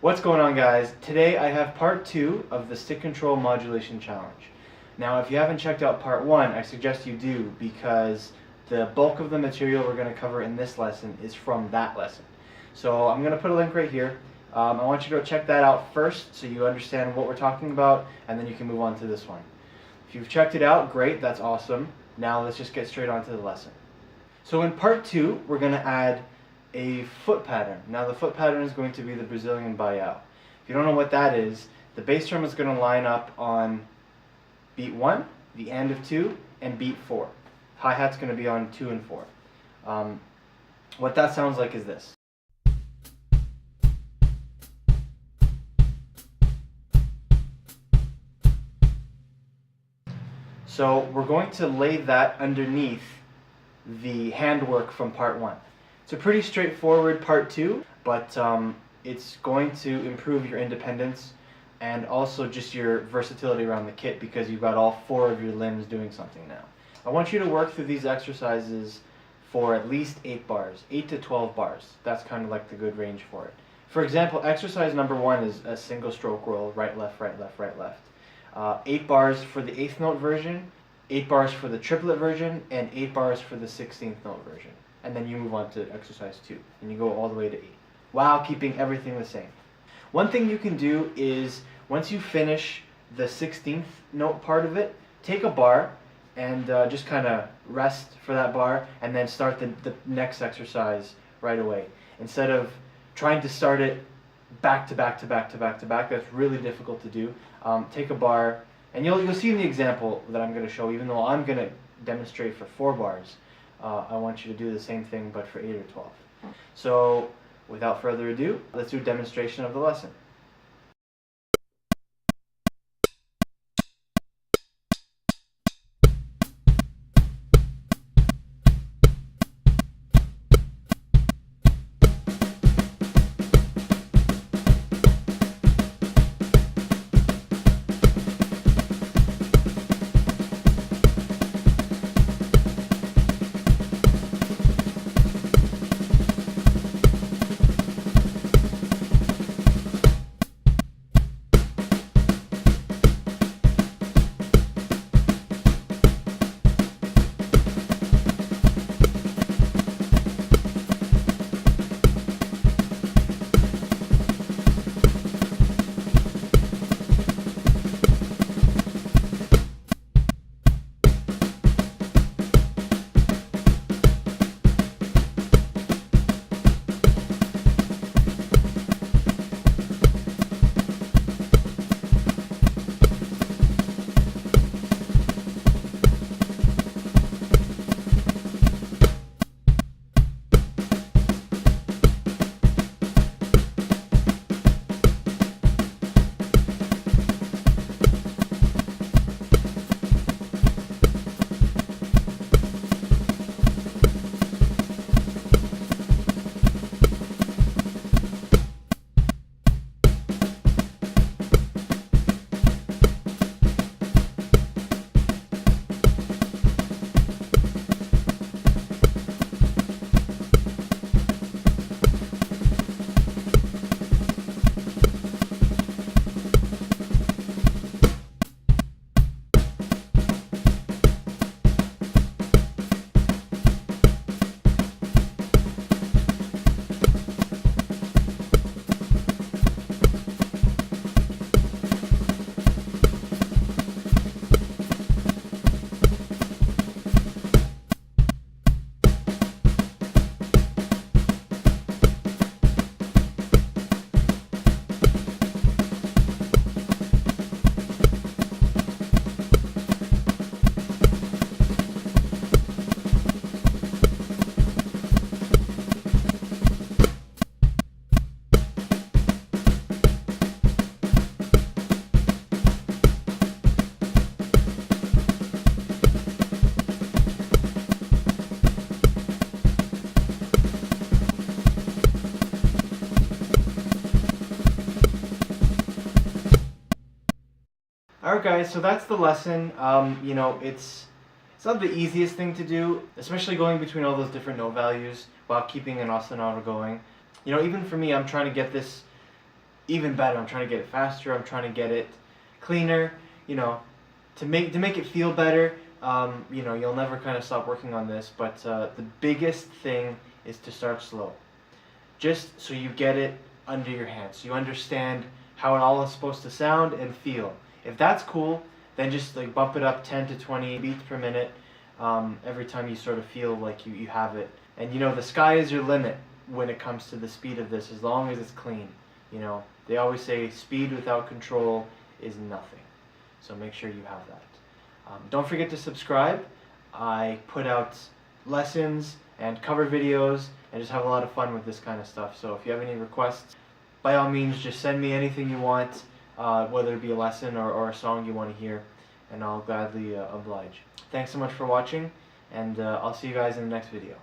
What's going on, guys? Today I have part 2 of the stick control modulation challenge. Now if you haven't checked out part 1, I suggest you do because the bulk of the material we're going to cover in this lesson is from that lesson. So I'm going to put a link right here. I want you to check that out first so you understand what we're talking about, and then you can move on to this one. If you've checked it out, great, that's awesome. Now let's just get straight on to the lesson. So in part 2, we're going to add a foot pattern. Now the foot pattern is going to be the Brazilian Baião. If you don't know what that is, the bass drum is going to line up on beat 1, the end of 2, and beat 4. Hi-hat's going to be on 2 and 4. What that sounds like is this. So we're going to lay that underneath the handwork from part 1. It's a pretty straightforward part 2, but it's going to improve your independence and also just your versatility around the kit because you've got all 4 of your limbs doing something now. I want you to work through these exercises for at least 8 bars, 8 to 12 bars. That's kind of like the good range for it. For example, exercise number 1 is a single stroke roll, right, left, right, left, right, left. 8 bars for the 8th note version, 8 bars for the triplet version, and 8 bars for the 16th note version. And then you move on to exercise 2, and you go all the way to 8, while keeping everything the same. One thing you can do is, once you finish the 16th note part of it, take a bar and just kind of rest for that bar, and then start the next exercise right away. Instead of trying to start it back to back to back to back to back, that's really difficult to do. Take a bar, and you'll see in the example that I'm going to show, even though I'm going to demonstrate for 4 bars, I want you to do the same thing but for 8 or 12. So without further ado, let's do a demonstration of the lesson. Alright guys, so that's the lesson. It's not the easiest thing to do, especially going between all those different note values while keeping an ostinato going. Even for me, I'm trying to get this even better. I'm trying to get it faster. I'm trying to get it cleaner. You know, to make it feel better. You know, you'll never kind of stop working on this, but the biggest thing is to start slow. Just so you get it under your hands, so you understand how it all is supposed to sound and feel. If that's cool, then just like bump it up 10 to 20 beats per minute every time you sort of feel like you have it. And you know, the sky is your limit when it comes to the speed of this, as long as it's clean. You know, they always say speed without control is nothing. So make sure you have that. Don't forget to subscribe. I put out lessons and cover videos and just have a lot of fun with this kind of stuff. So if you have any requests, by all means, just send me anything you want, whether it be a lesson or a song you want to hear, and I'll gladly oblige. Thanks so much for watching, and I'll see you guys in the next video.